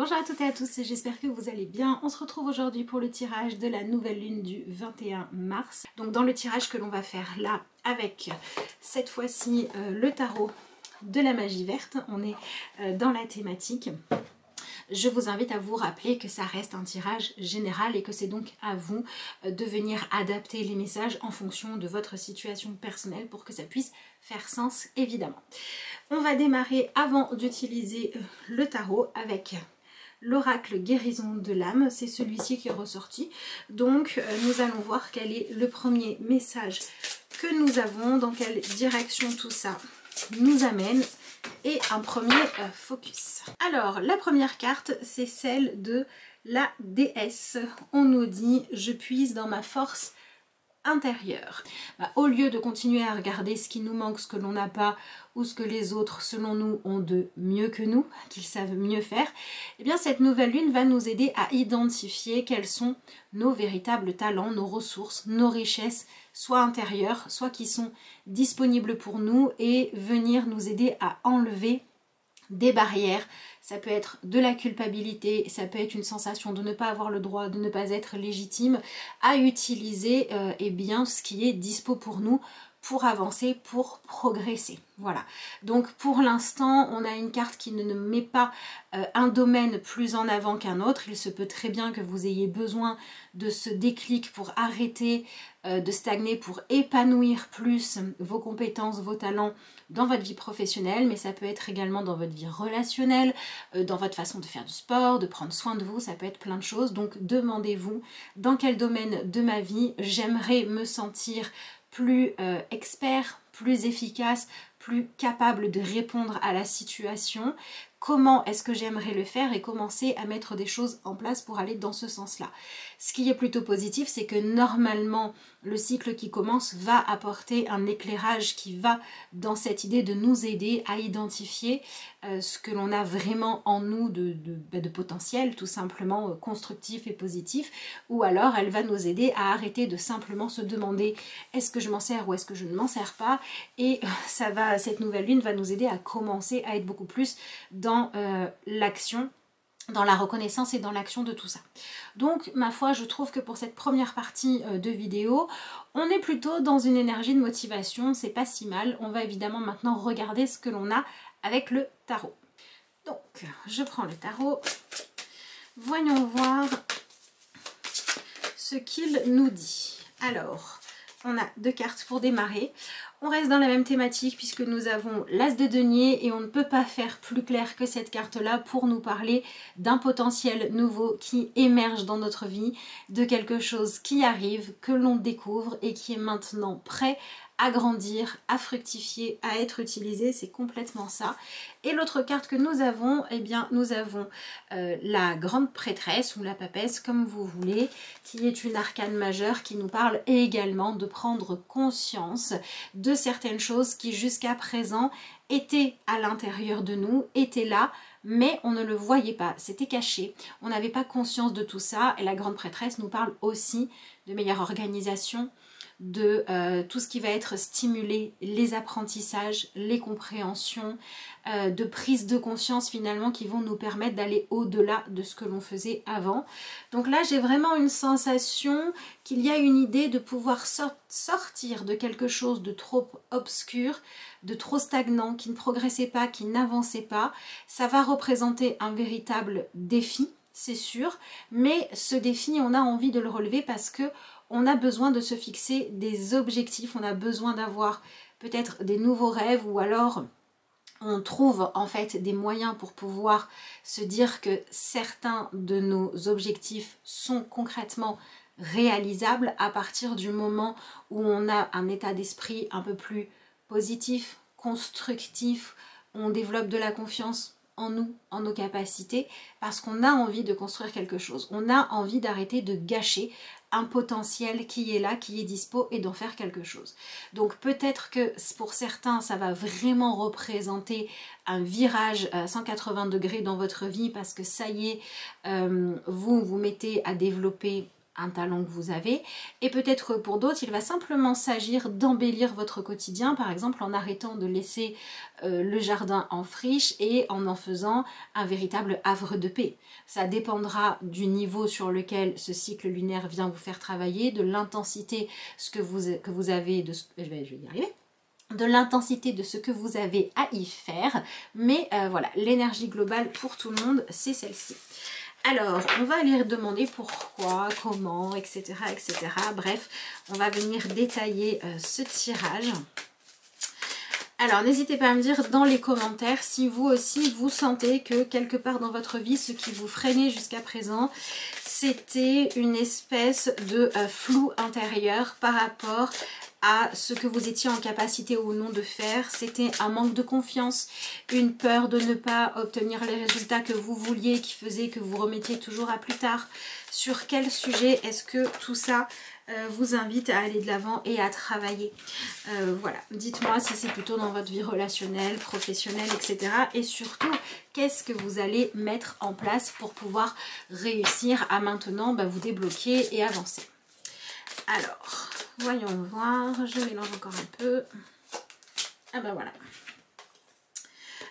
Bonjour à toutes et à tous, j'espère que vous allez bien. On se retrouve aujourd'hui pour le tirage de la nouvelle lune du 21 mars. Donc dans le tirage que l'on va faire là avec cette fois-ci le tarot de la magie verte, on est dans la thématique. Je vous invite à vous rappeler que ça reste un tirage général et que c'est donc à vous de venir adapter les messages en fonction de votre situation personnelle pour que ça puisse faire sens évidemment. On va démarrer avant d'utiliser le tarot avec l'oracle guérison de l'âme, c'est celui-ci qui est ressorti. Donc nous allons voir quel est le premier message que nous avons, dans quelle direction tout ça nous amène et un premier focus. Alors la première carte c'est celle de la déesse. On nous dit je puise dans ma force intérieure. Au lieu de continuer à regarder ce qui nous manque, ce que l'on n'a pas ou ce que les autres selon nous ont de mieux que nous, qu'ils savent mieux faire, eh bien cette nouvelle lune va nous aider à identifier quels sont nos véritables talents, nos ressources, nos richesses, soit intérieures, soit qui sont disponibles pour nous et venir nous aider à enlever des barrières. Ça peut être de la culpabilité, ça peut être une sensation de ne pas avoir le droit, de ne pas être légitime, à utiliser eh bien, ce qui est dispo pour nous, pour avancer, pour progresser. Voilà. Donc pour l'instant, on a une carte qui ne met pas un domaine plus en avant qu'un autre. Il se peut très bien que vous ayez besoin de ce déclic pour arrêter de stagner, pour épanouir plus vos compétences, vos talents dans votre vie professionnelle, mais ça peut être également dans votre vie relationnelle, dans votre façon de faire du sport, de prendre soin de vous, ça peut être plein de choses. Donc demandez-vous dans quel domaine de ma vie j'aimerais me sentir plus expert, plus efficace, plus capable de répondre à la situation. Comment est-ce que j'aimerais le faire et commencer à mettre des choses en place pour aller dans ce sens-là. Ce qui est plutôt positif, c'est que normalement, le cycle qui commence va apporter un éclairage qui va dans cette idée de nous aider à identifier ce que l'on a vraiment en nous de potentiel, tout simplement constructif et positif, ou alors elle va nous aider à arrêter de simplement se demander est-ce que je m'en sers ou est-ce que je ne m'en sers pas, et cette nouvelle lune va nous aider à commencer à être beaucoup plus dans l'action, dans la reconnaissance et dans l'action de tout ça. Donc ma foi, je trouve que pour cette première partie de vidéo, on est plutôt dans une énergie de motivation, c'est pas si mal. On va évidemment maintenant regarder ce que l'on a avec le tarot. Donc je prends le tarot, voyons voir ce qu'il nous dit. Alors, on a deux cartes pour démarrer. On reste dans la même thématique puisque nous avons l'as de denier et on ne peut pas faire plus clair que cette carte-là pour nous parler d'un potentiel nouveau qui émerge dans notre vie, de quelque chose qui arrive, que l'on découvre et qui est maintenant prêt à grandir, à fructifier, à être utilisé, c'est complètement ça. Et l'autre carte que nous avons, eh bien nous avons la grande prêtresse ou la papesse, comme vous voulez, qui est une arcane majeure qui nous parle également de prendre conscience de certaines choses qui jusqu'à présent étaient à l'intérieur de nous, étaient là, mais on ne le voyait pas, c'était caché, on n'avait pas conscience de tout ça. Et la grande prêtresse nous parle aussi de meilleure organisation, de tout ce qui va être stimulé, les apprentissages, les compréhensions, de prise de conscience finalement qui vont nous permettre d'aller au-delà de ce que l'on faisait avant. Donc là j'ai vraiment une sensation qu'il y a une idée de pouvoir sortir de quelque chose de trop obscur, de trop stagnant, qui ne progressait pas, qui n'avançait pas. Ça va représenter un véritable défi, c'est sûr, mais ce défi on a envie de le relever parce que on a besoin de se fixer des objectifs, on a besoin d'avoir peut-être des nouveaux rêves, ou alors on trouve en fait des moyens pour pouvoir se dire que certains de nos objectifs sont concrètement réalisables à partir du moment où on a un état d'esprit un peu plus positif, constructif, on développe de la confiance en nous, en nos capacités, parce qu'on a envie de construire quelque chose. On a envie d'arrêter de gâcher un potentiel qui est là, qui est dispo, et d'en faire quelque chose. Donc peut-être que pour certains, ça va vraiment représenter un virage à 180 degrés dans votre vie, parce que ça y est, vous vous mettez à développer un talent que vous avez, et peut-être pour d'autres, il va simplement s'agir d'embellir votre quotidien, par exemple en arrêtant de laisser le jardin en friche et en faisant un véritable havre de paix. Ça dépendra du niveau sur lequel ce cycle lunaire vient vous faire travailler, de l'intensité que vous avez, je vais y arriver, de l'intensité de ce que vous avez à y faire, mais voilà, l'énergie globale pour tout le monde, c'est celle-ci. Alors, on va aller demander pourquoi, comment, etc., etc. Bref, on va venir détailler ce tirage. Alors, n'hésitez pas à me dire dans les commentaires si vous aussi, vous sentez que quelque part dans votre vie, ce qui vous freinait jusqu'à présent, c'était une espèce de flou intérieur par rapport à ce que vous étiez en capacité ou non de faire. C'était un manque de confiance, une peur de ne pas obtenir les résultats que vous vouliez qui faisait que vous remettiez toujours à plus tard. Sur quel sujet est-ce que tout ça vous invite à aller de l'avant et à travailler? Voilà, dites-moi si c'est plutôt dans votre vie relationnelle, professionnelle, etc. Et surtout, qu'est-ce que vous allez mettre en place pour pouvoir réussir à maintenant vous débloquer et avancer? Alors, voyons voir, je mélange encore un peu. Ah ben voilà.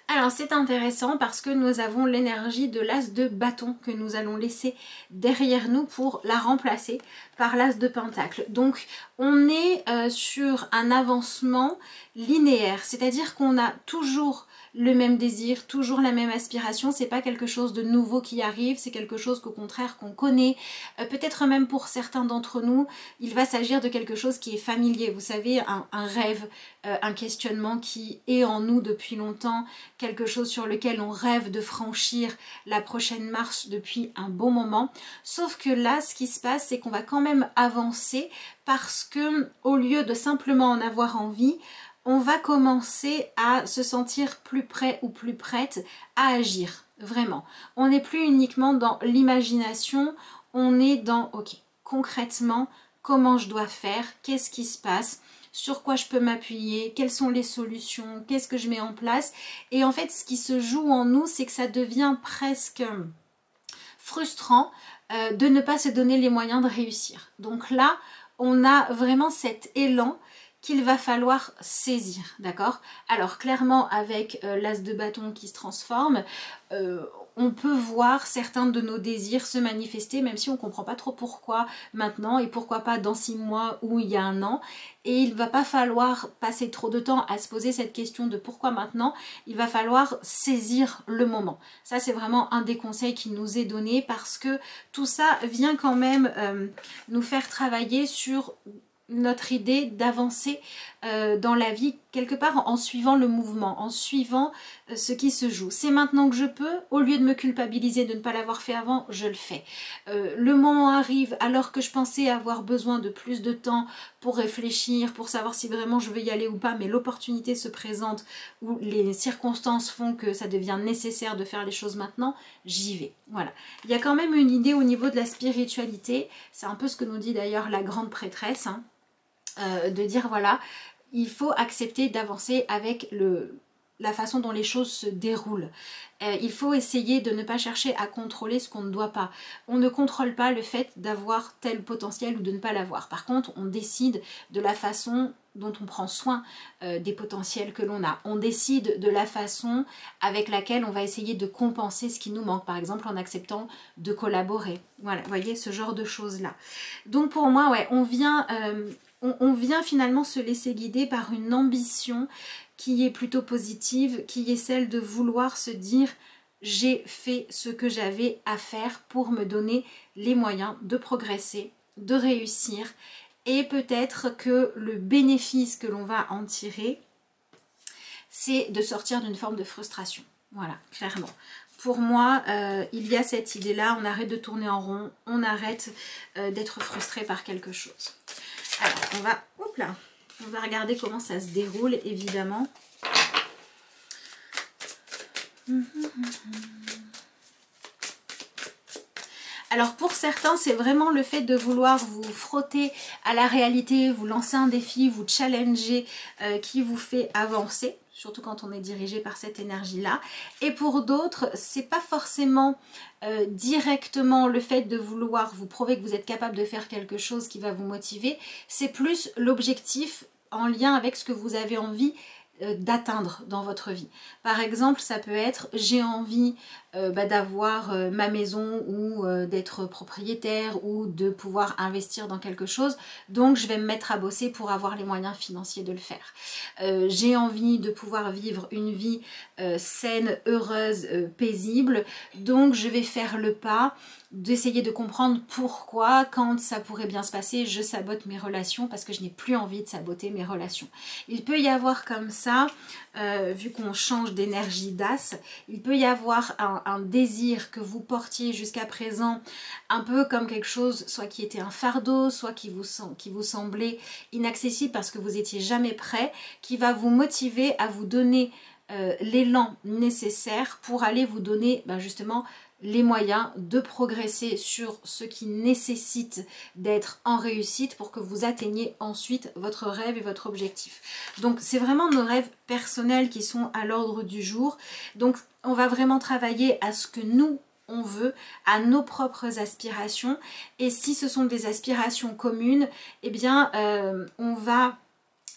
Alors c'est intéressant parce que nous avons l'énergie de l'as de bâton que nous allons laisser derrière nous pour la remplacer par l'as de pentacle. Donc on est sur un avancement linéaire, c'est-à-dire qu'on a toujours le même désir, toujours la même aspiration. C'est pas quelque chose de nouveau qui arrive, c'est quelque chose qu'au contraire qu'on connaît. Peut-être même pour certains d'entre nous, il va s'agir de quelque chose qui est familier. Vous savez, un rêve, un questionnement qui est en nous depuis longtemps, quelque chose sur lequel on rêve de franchir la prochaine marche depuis un bon moment. Sauf que là, ce qui se passe, c'est qu'on va quand même avancer parce que au lieu de simplement en avoir envie, on va commencer à se sentir plus prêt ou plus prête à agir, vraiment. On n'est plus uniquement dans l'imagination, on est dans, ok, concrètement, comment je dois faire, qu'est-ce qui se passe, sur quoi je peux m'appuyer, quelles sont les solutions, qu'est-ce que je mets en place. Et en fait, ce qui se joue en nous, c'est que ça devient presque frustrant de ne pas se donner les moyens de réussir. Donc là, on a vraiment cet élan qu'il va falloir saisir, d'accord? Alors clairement avec l'as de bâton qui se transforme, on peut voir certains de nos désirs se manifester même si on ne comprend pas trop pourquoi maintenant et pourquoi pas dans 6 mois ou il y a 1 an. Et il ne va pas falloir passer trop de temps à se poser cette question de pourquoi maintenant, il va falloir saisir le moment. Ça c'est vraiment un des conseils qui nous est donné parce que tout ça vient quand même nous faire travailler sur notre idée d'avancer dans la vie quelque part en suivant le mouvement, en suivant ce qui se joue. C'est maintenant que je peux, au lieu de me culpabiliser de ne pas l'avoir fait avant, je le fais. Le moment arrive alors que je pensais avoir besoin de plus de temps pour réfléchir, pour savoir si vraiment je veux y aller ou pas, mais l'opportunité se présente ou les circonstances font que ça devient nécessaire de faire les choses maintenant, j'y vais. Voilà. Il y a quand même une idée au niveau de la spiritualité, c'est un peu ce que nous dit d'ailleurs la grande prêtresse, hein, de dire voilà, il faut accepter d'avancer avec la façon dont les choses se déroulent. Il faut essayer de ne pas chercher à contrôler ce qu'on ne doit pas. On ne contrôle pas le fait d'avoir tel potentiel ou de ne pas l'avoir. Par contre, on décide de la façon dont on prend soin des potentiels que l'on a. On décide de la façon avec laquelle on va essayer de compenser ce qui nous manque. Par exemple, en acceptant de collaborer. Voilà, vous voyez, ce genre de choses-là. Donc pour moi, ouais, on vient finalement se laisser guider par une ambition qui est plutôt positive, qui est celle de vouloir se dire j'ai fait ce que j'avais à faire pour me donner les moyens de progresser, de réussir et peut-être que le bénéfice que l'on va en tirer, c'est de sortir d'une forme de frustration. Voilà, clairement. Pour moi, il y a cette idée-là, on arrête de tourner en rond, on arrête d'être frustré par quelque chose. Alors, on va regarder comment ça se déroule, évidemment. Alors pour certains, c'est vraiment le fait de vouloir vous frotter à la réalité, vous lancer un défi, vous challenger qui vous fait avancer, surtout quand on est dirigé par cette énergie-là. Et pour d'autres, c'est pas forcément directement le fait de vouloir vous prouver que vous êtes capable de faire quelque chose qui va vous motiver, c'est plus l'objectif en lien avec ce que vous avez envie d'atteindre dans votre vie. Par exemple, ça peut être j'ai envie d'avoir ma maison ou d'être propriétaire ou de pouvoir investir dans quelque chose, donc je vais me mettre à bosser pour avoir les moyens financiers de le faire. J'ai envie de pouvoir vivre une vie saine, heureuse, paisible, donc je vais faire le pas d'essayer de comprendre pourquoi, quand ça pourrait bien se passer, je sabote mes relations parce que je n'ai plus envie de saboter mes relations. Il peut y avoir comme ça, vu qu'on change d'énergie d'as, il peut y avoir un désir que vous portiez jusqu'à présent, un peu comme quelque chose, soit qui était un fardeau, soit qui vous semblait inaccessible parce que vous étiez jamais prêt, qui va vous motiver à vous donner l'élan nécessaire pour aller vous donner justement les moyens de progresser sur ce qui nécessite d'être en réussite pour que vous atteigniez ensuite votre rêve et votre objectif. Donc c'est vraiment nos rêves personnels qui sont à l'ordre du jour. Donc on va vraiment travailler à ce que nous on veut, à nos propres aspirations, et si ce sont des aspirations communes, eh bien on va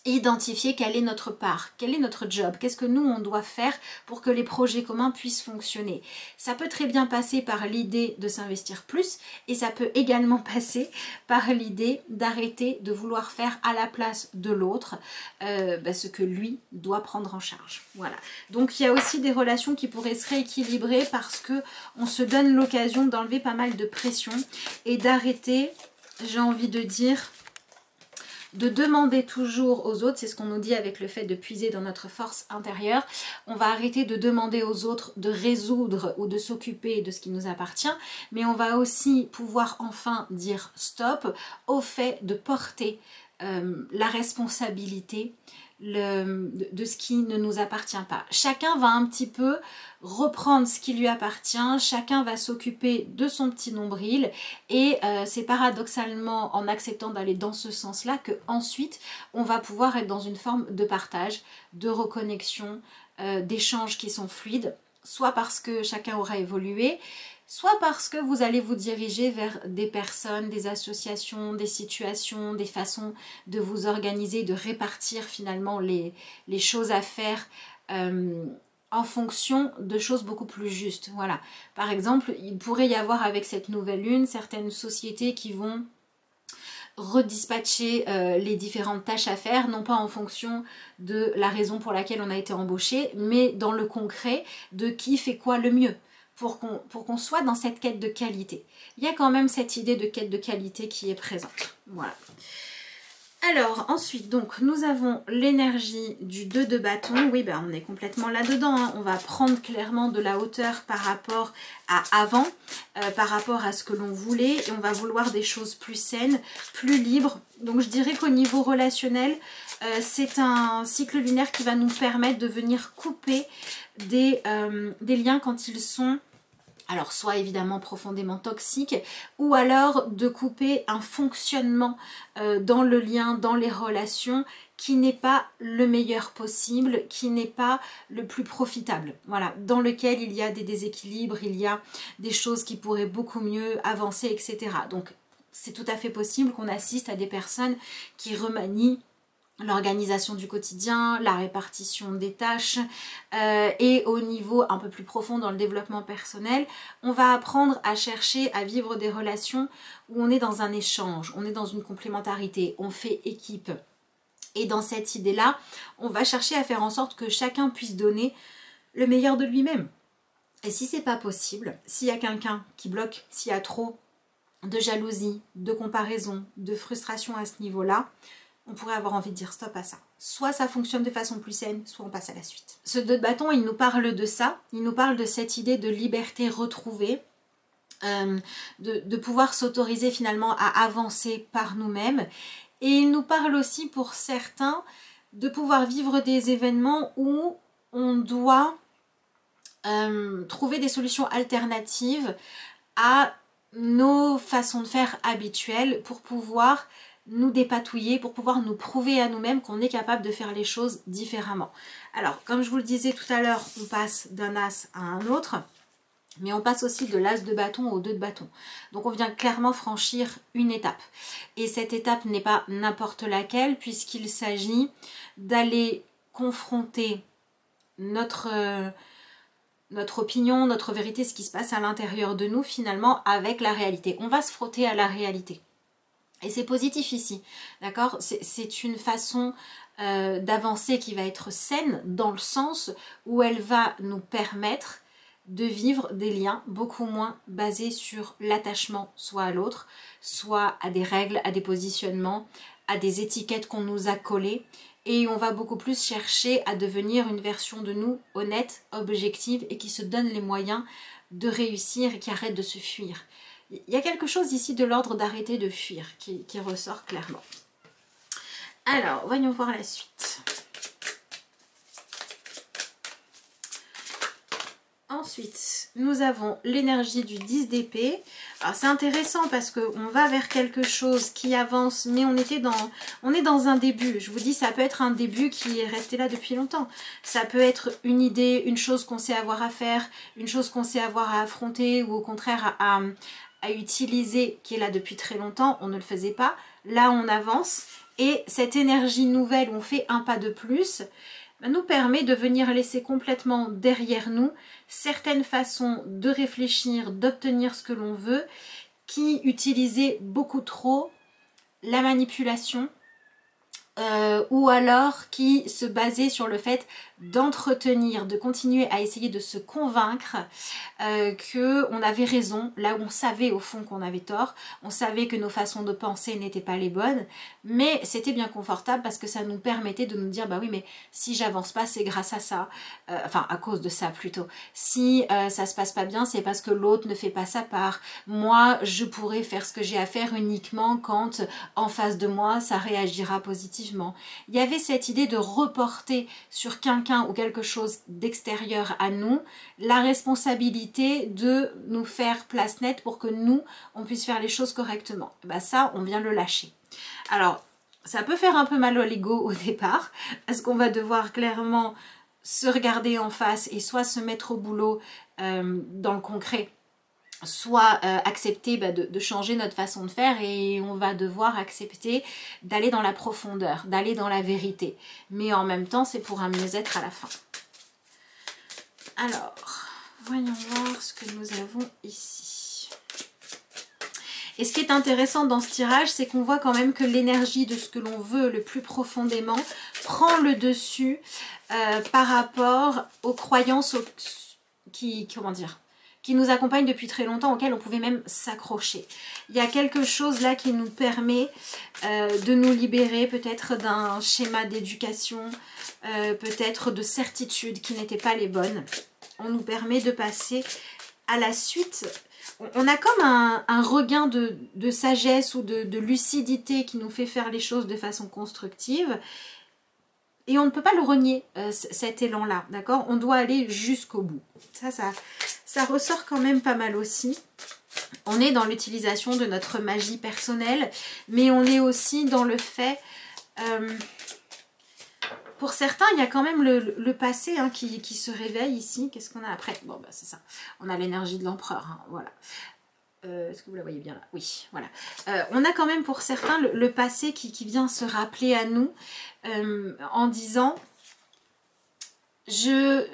identifier quelle est notre part, quel est notre job, qu'est-ce que nous on doit faire pour que les projets communs puissent fonctionner. Ça peut très bien passer par l'idée de s'investir plus et ça peut également passer par l'idée d'arrêter de vouloir faire à la place de l'autre ce que lui doit prendre en charge. Voilà. Donc il y a aussi des relations qui pourraient se rééquilibrer parce que on se donne l'occasion d'enlever pas mal de pression et d'arrêter, j'ai envie de dire, de demander toujours aux autres, c'est ce qu'on nous dit avec le fait de puiser dans notre force intérieure, on va arrêter de demander aux autres de résoudre ou de s'occuper de ce qui nous appartient, mais on va aussi pouvoir enfin dire stop au fait de porter la responsabilité de ce qui ne nous appartient pas. Chacun va un petit peu reprendre ce qui lui appartient, chacun va s'occuper de son petit nombril et c'est paradoxalement en acceptant d'aller dans ce sens-là que ensuite on va pouvoir être dans une forme de partage, de reconnexion, d'échanges qui sont fluides, soit parce que chacun aura évolué, soit parce que vous allez vous diriger vers des personnes, des associations, des situations, des façons de vous organiser, de répartir finalement les choses à faire en fonction de choses beaucoup plus justes. Voilà. Par exemple, il pourrait y avoir avec cette nouvelle lune certaines sociétés qui vont redispatcher les différentes tâches à faire, non pas en fonction de la raison pour laquelle on a été embauché, mais dans le concret de qui fait quoi le mieux. Pour qu'on soit dans cette quête de qualité. Il y a quand même cette idée de quête de qualité qui est présente. Voilà. Alors ensuite, donc nous avons l'énergie du 2 de bâton. Oui, on est complètement là-dedans. Hein. On va prendre clairement de la hauteur par rapport à avant, par rapport à ce que l'on voulait. Et on va vouloir des choses plus saines, plus libres. Donc je dirais qu'au niveau relationnel, c'est un cycle lunaire qui va nous permettre de venir couper des liens quand ils sont... Alors soit évidemment profondément toxique ou alors de couper un fonctionnement dans le lien, dans les relations qui n'est pas le meilleur possible, qui n'est pas le plus profitable. Voilà, dans lequel il y a des déséquilibres, il y a des choses qui pourraient beaucoup mieux avancer, etc. Donc c'est tout à fait possible qu'on assiste à des personnes qui remanient l'organisation du quotidien, la répartition des tâches et au niveau un peu plus profond dans le développement personnel, on va apprendre à chercher à vivre des relations où on est dans un échange, on est dans une complémentarité, on fait équipe. Et dans cette idée-là, on va chercher à faire en sorte que chacun puisse donner le meilleur de lui-même. Et si c'est pas possible, s'il y a quelqu'un qui bloque, s'il y a trop de jalousie, de comparaison, de frustration à ce niveau-là, on pourrait avoir envie de dire stop à ça. Soit ça fonctionne de façon plus saine, soit on passe à la suite. Ce 2 de bâton, il nous parle de ça, il nous parle de cette idée de liberté retrouvée, de pouvoir s'autoriser finalement à avancer par nous-mêmes. Et il nous parle aussi pour certains de pouvoir vivre des événements où on doit trouver des solutions alternatives à nos façons de faire habituelles pour pouvoir nous dépatouiller, pour pouvoir nous prouver à nous-mêmes qu'on est capable de faire les choses différemment. Alors, comme je vous le disais tout à l'heure, on passe d'un as à un autre, mais on passe aussi de l'as de bâton au 2 de bâton. Donc on vient clairement franchir une étape. Et cette étape n'est pas n'importe laquelle, puisqu'il s'agit d'aller confronter notre opinion, notre vérité, ce qui se passe à l'intérieur de nous finalement avec la réalité. On va se frotter à la réalité. Et c'est positif ici, d'accord? C'est une façon d'avancer qui va être saine dans le sens où elle va nous permettre de vivre des liens beaucoup moins basés sur l'attachement soit à l'autre, soit à des règles, à des positionnements, à des étiquettes qu'on nous a collées. Et on va beaucoup plus chercher à devenir une version de nous honnête, objective et qui se donne les moyens de réussir et qui arrête de se fuir. Il y a quelque chose ici de l'ordre d'arrêter de fuir qui ressort clairement. Alors, voyons voir la suite. Ensuite, nous avons l'énergie du 10 d'épée. Alors c'est intéressant parce qu'on va vers quelque chose qui avance, mais on est dans un début. Je vous dis, ça peut être un début qui est resté là depuis longtemps. Ça peut être une idée, une chose qu'on sait avoir à faire, une chose qu'on sait avoir à affronter ou au contraire à utiliser qui est là depuis très longtemps. On ne le faisait pas. Là, on avance et cette énergie nouvelle, on fait un pas de plus, nous permet de venir laisser complètement derrière nous certaines façons de réfléchir, d'obtenir ce que l'on veut, qui utilisaient beaucoup trop la manipulation ou alors qui se basaient sur le fait d'entretenir, de continuer à essayer de se convaincre qu'on avait raison, là où on savait au fond qu'on avait tort, on savait que nos façons de penser n'étaient pas les bonnes, mais c'était bien confortable parce que ça nous permettait de nous dire, bah oui, mais si j'avance pas, c'est grâce à ça, enfin à cause de ça plutôt, si ça se passe pas bien, c'est parce que l'autre ne fait pas sa part, moi je pourrais faire ce que j'ai à faire uniquement quand en face de moi ça réagira positivement. Il y avait cette idée de reporter sur quelqu'un ou quelque chose d'extérieur à nous, la responsabilité de nous faire place nette pour que nous, on puisse faire les choses correctement. Bah ça, on vient le lâcher. Alors, ça peut faire un peu mal au l'ego au départ, parce qu'on va devoir clairement se regarder en face et soit se mettre au boulot dans le concret, soit accepter de changer notre façon de faire et on va devoir accepter d'aller dans la profondeur, d'aller dans la vérité. Mais en même temps, c'est pour un mieux-être à la fin. Alors, voyons voir ce que nous avons ici. Et ce qui est intéressant dans ce tirage, c'est qu'on voit quand même que l'énergie de ce que l'on veut le plus profondément prend le dessus par rapport aux croyances qui nous accompagnent depuis très longtemps, auxquelles on pouvait même s'accrocher. Il y a quelque chose là qui nous permet de nous libérer peut-être d'un schéma d'éducation, peut-être de certitudes qui n'étaient pas les bonnes. On nous permet de passer à la suite. On a comme un regain de sagesse ou de lucidité qui nous fait faire les choses de façon constructive. Et on ne peut pas le renier, cet élan-là, d'accord? On doit aller jusqu'au bout. Ça ressort quand même pas mal aussi. On est dans l'utilisation de notre magie personnelle, mais on est aussi dans le fait... pour certains, il y a quand même le passé hein, qui se réveille ici. Qu'est-ce qu'on a après? Bon, bah c'est ça. On a l'énergie de l'empereur, hein, voilà. Est-ce que vous la voyez bien là? Oui, voilà. On a quand même pour certains le passé qui vient se rappeler à nous en disant je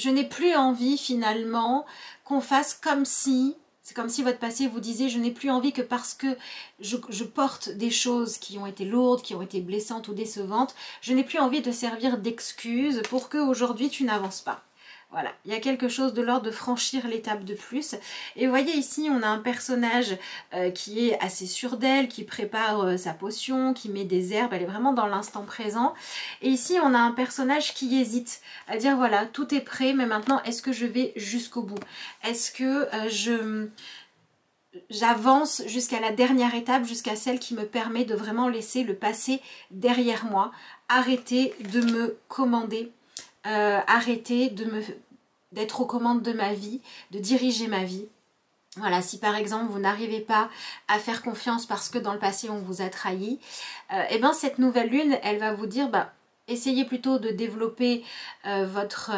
n'ai plus envie finalement qu'on fasse comme si, c'est comme si votre passé vous disait je n'ai plus envie que parce que je porte des choses qui ont été lourdes, qui ont été blessantes ou décevantes, je n'ai plus envie de servir d'excuse pour qu'aujourd'hui tu n'avances pas. Voilà, il y a quelque chose de l'ordre de franchir l'étape de plus. Et vous voyez ici, on a un personnage qui est assez sûr d'elle, qui prépare sa potion, qui met des herbes, elle est vraiment dans l'instant présent. Et ici, on a un personnage qui hésite à dire voilà, tout est prêt, mais maintenant, est-ce que je vais jusqu'au bout? Est-ce que j'avance jusqu'à la dernière étape, jusqu'à celle qui me permet de vraiment laisser le passé derrière moi, arrêter de me commander, arrêter d'être aux commandes de ma vie, de diriger ma vie Voilà, si par exemple vous n'arrivez pas à faire confiance parce que dans le passé on vous a trahi, et bien cette nouvelle lune, elle va vous dire, bah, essayez plutôt de développer votre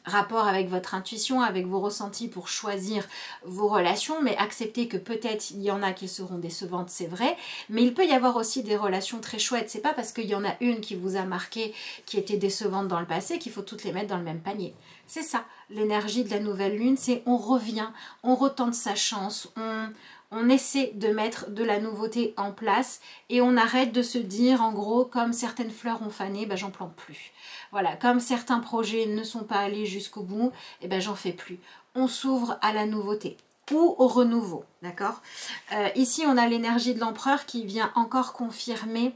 rapport avec votre intuition, avec vos ressentis pour choisir vos relations, mais acceptez que peut-être il y en a qui seront décevantes, c'est vrai, mais il peut y avoir aussi des relations très chouettes. C'est pas parce qu'il y en a une qui vous a marqué, qui était décevante dans le passé, qu'il faut toutes les mettre dans le même panier. C'est ça, l'énergie de la nouvelle lune, c'est on revient, on retente sa chance, on essaie de mettre de la nouveauté en place et on arrête de se dire en gros comme certaines fleurs ont fané, ben j'en plante plus. Voilà, comme certains projets ne sont pas allés jusqu'au bout, et ben j'en fais plus. On s'ouvre à la nouveauté ou au renouveau, d'accord. Ici on a l'énergie de l'empereur qui vient encore confirmer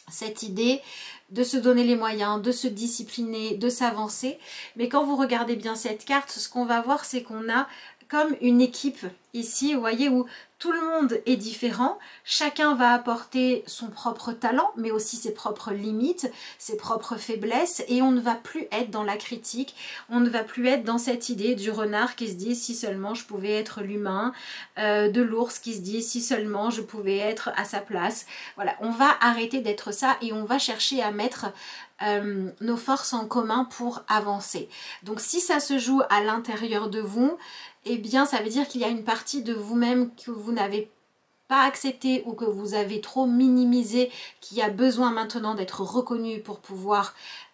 cette idée de se donner les moyens, de se discipliner, de s'avancer. Mais quand vous regardez bien cette carte, ce qu'on va voir, c'est qu'on a comme une équipe ici, vous voyez, où tout le monde est différent, chacun va apporter son propre talent, mais aussi ses propres limites, ses propres faiblesses, et on ne va plus être dans la critique, on ne va plus être dans cette idée du renard qui se dit si seulement je pouvais être l'humain, de l'ours qui se dit si seulement je pouvais être à sa place. Voilà, on va arrêter d'être ça et on va chercher à mettre nos forces en commun pour avancer. Donc si ça se joue à l'intérieur de vous, eh bien ça veut dire qu'il y a une partie de vous-même que vous n'avez pas accepté ou que vous avez trop minimisé, qui a besoin maintenant d'être reconnu pour pouvoir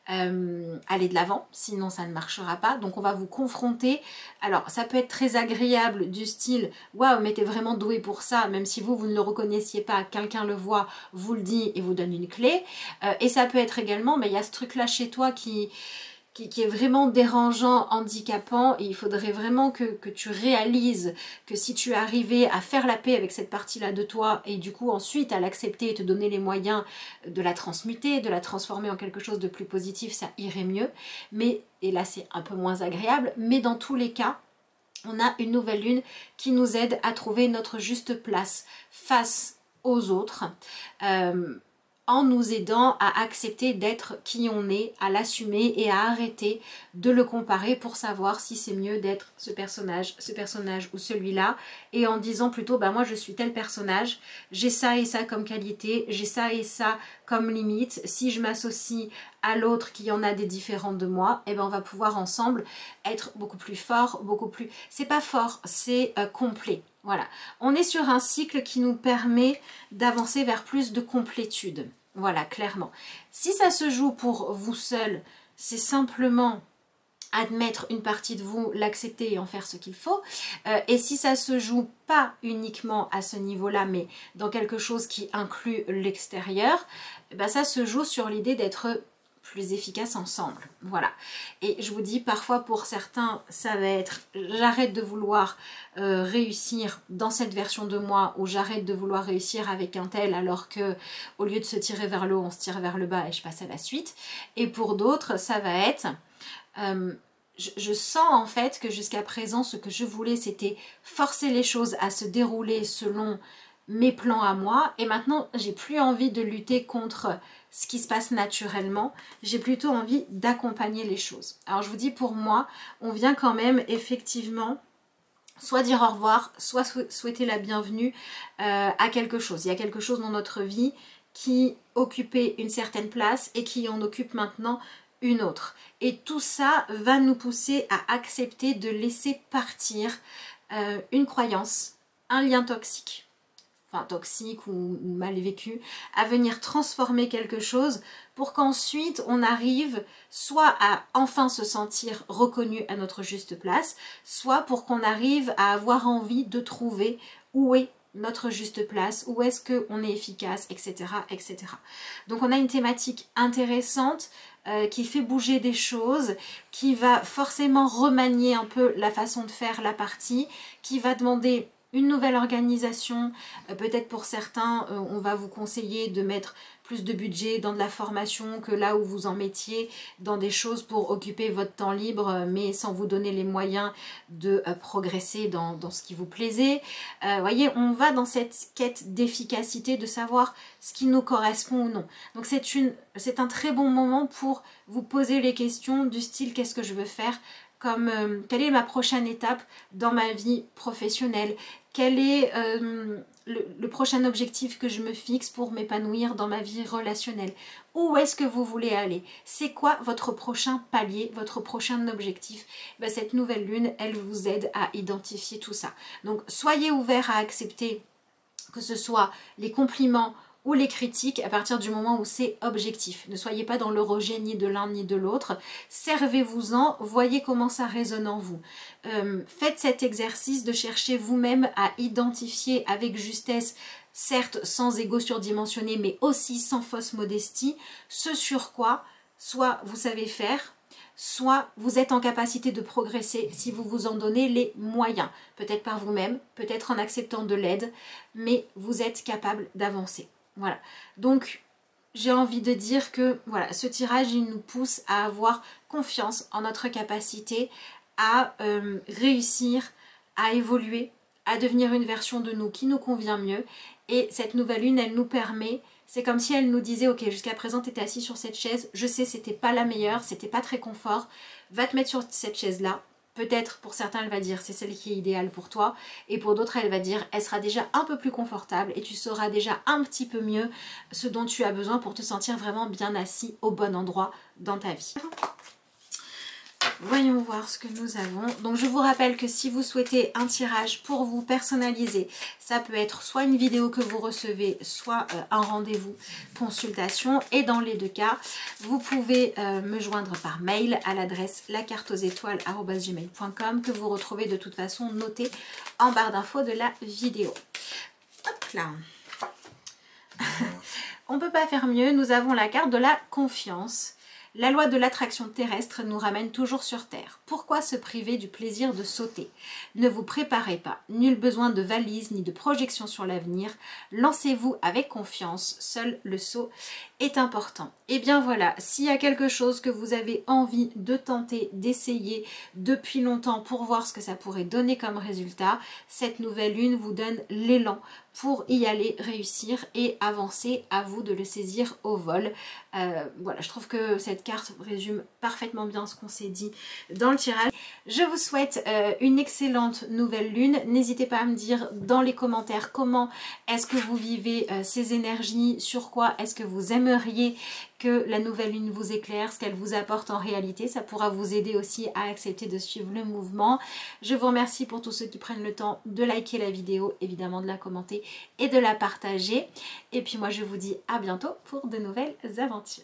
aller de l'avant, sinon ça ne marchera pas. Donc on va vous confronter. Alors ça peut être très agréable du style waouh mais t'es vraiment doué pour ça, même si vous ne le reconnaissiez pas, quelqu'un le voit, vous le dit et vous donne une clé. Et ça peut être également, mais il y a ce truc là chez toi qui est vraiment dérangeant, handicapant, et il faudrait vraiment que tu réalises que si tu arrivais à faire la paix avec cette partie-là de toi, et du coup ensuite à l'accepter et te donner les moyens de la transmuter, de la transformer en quelque chose de plus positif, ça irait mieux. Mais, et là c'est un peu moins agréable, mais dans tous les cas, on a une nouvelle lune qui nous aide à trouver notre juste place face aux autres. En nous aidant à accepter d'être qui on est, à l'assumer et à arrêter de le comparer pour savoir si c'est mieux d'être ce personnage ou celui-là, et en disant plutôt bah moi je suis tel personnage, j'ai ça et ça comme qualité, j'ai ça et ça comme limite, si je m'associe à l'autre qui en a des différentes de moi, et ben on va pouvoir ensemble être beaucoup plus fort, beaucoup plus, c'est pas fort, c'est complet. Voilà, on est sur un cycle qui nous permet d'avancer vers plus de complétude. Voilà, clairement. Si ça se joue pour vous seul, c'est simplement admettre une partie de vous, l'accepter et en faire ce qu'il faut. Et si ça se joue pas uniquement à ce niveau-là, mais dans quelque chose qui inclut l'extérieur, ben ça se joue sur l'idée d'être plus efficace ensemble. Voilà. Et je vous dis, parfois pour certains, ça va être j'arrête de vouloir réussir dans cette version de moi, ou j'arrête de vouloir réussir avec un tel, alors que au lieu de se tirer vers le haut, on se tire vers le bas et je passe à la suite. Et pour d'autres, ça va être je sens en fait que jusqu'à présent, ce que je voulais, c'était forcer les choses à se dérouler selon mes plans à moi, et maintenant j'ai plus envie de lutter contre ce qui se passe naturellement, j'ai plutôt envie d'accompagner les choses. Alors je vous dis, pour moi, on vient quand même effectivement soit dire au revoir, soit souhaiter la bienvenue à quelque chose. Il y a quelque chose dans notre vie qui occupait une certaine place et qui en occupe maintenant une autre. Et tout ça va nous pousser à accepter de laisser partir une croyance, un lien toxique, enfin toxique ou mal vécu, à venir transformer quelque chose pour qu'ensuite on arrive soit à enfin se sentir reconnu à notre juste place, soit pour qu'on arrive à avoir envie de trouver où est notre juste place, où est-ce qu'on est efficace, etc., etc. Donc on a une thématique intéressante qui fait bouger des choses, qui va forcément remanier un peu la façon de faire la partie, qui va demander une nouvelle organisation. Peut-être pour certains, on va vous conseiller de mettre plus de budget dans de la formation que là où vous en mettiez dans des choses pour occuper votre temps libre, mais sans vous donner les moyens de progresser dans ce qui vous plaisait. Voyez, on va dans cette quête d'efficacité, de savoir ce qui nous correspond ou non. Donc c'est un très bon moment pour vous poser les questions du style qu'est-ce que je veux faire comme quelle est ma prochaine étape dans ma vie professionnelle, quel est le prochain objectif que je me fixe pour m'épanouir dans ma vie relationnelle. Où est-ce que vous voulez aller? C'est quoi votre prochain palier, votre prochain objectif? Ben, cette nouvelle lune, elle vous aide à identifier tout ça. Donc soyez ouverts à accepter que ce soit les compliments ou les critiques à partir du moment où c'est objectif. Ne soyez pas dans le rejet ni de l'un ni de l'autre. Servez-vous-en, voyez comment ça résonne en vous. Faites cet exercice de chercher vous-même à identifier avec justesse, certes sans ego surdimensionné, mais aussi sans fausse modestie, ce sur quoi soit vous savez faire, soit vous êtes en capacité de progresser si vous vous en donnez les moyens. Peut-être par vous-même, peut-être en acceptant de l'aide, mais vous êtes capable d'avancer. Voilà, donc j'ai envie de dire que voilà, ce tirage il nous pousse à avoir confiance en notre capacité à réussir, à évoluer, à devenir une version de nous qui nous convient mieux. Et cette nouvelle lune, elle nous permet, c'est comme si elle nous disait ok, jusqu'à présent tu étais assis sur cette chaise, je sais c'était pas la meilleure, c'était pas très confort, va te mettre sur cette chaise là. Peut-être pour certains elle va dire c'est celle qui est idéale pour toi, et pour d'autres elle va dire elle sera déjà un peu plus confortable et tu sauras déjà un petit peu mieux ce dont tu as besoin pour te sentir vraiment bien assis au bon endroit dans ta vie. Voyons voir ce que nous avons. Donc je vous rappelle que si vous souhaitez un tirage pour vous personnaliser, ça peut être soit une vidéo que vous recevez, soit un rendez-vous consultation. Et dans les deux cas, vous pouvez me joindre par mail à l'adresse lacarteauxétoiles@gmail.com que vous retrouvez de toute façon notée en barre d'infos de la vidéo. Hop là. On ne peut pas faire mieux, nous avons la carte de la confiance. La loi de l'attraction terrestre nous ramène toujours sur Terre. Pourquoi se priver du plaisir de sauter? Ne vous préparez pas. Nul besoin de valise ni de projection sur l'avenir. Lancez-vous avec confiance. Seul le saut est important. Et bien voilà, s'il y a quelque chose que vous avez envie de tenter, d'essayer depuis longtemps pour voir ce que ça pourrait donner comme résultat, cette nouvelle lune vous donne l'élan pour y aller, réussir et avancer. À vous de le saisir au vol. Voilà, je trouve que cette carte résume parfaitement bien ce qu'on s'est dit dans le tirage. Je vous souhaite une excellente nouvelle lune. N'hésitez pas à me dire dans les commentaires comment est-ce que vous vivez ces énergies, sur quoi est-ce que vous aimeriez que la nouvelle lune vous éclaire, ce qu'elle vous apporte en réalité. Ça pourra vous aider aussi à accepter de suivre le mouvement. Je vous remercie pour tous ceux qui prennent le temps de liker la vidéo, évidemment de la commenter et de la partager. Et puis moi je vous dis à bientôt pour de nouvelles aventures.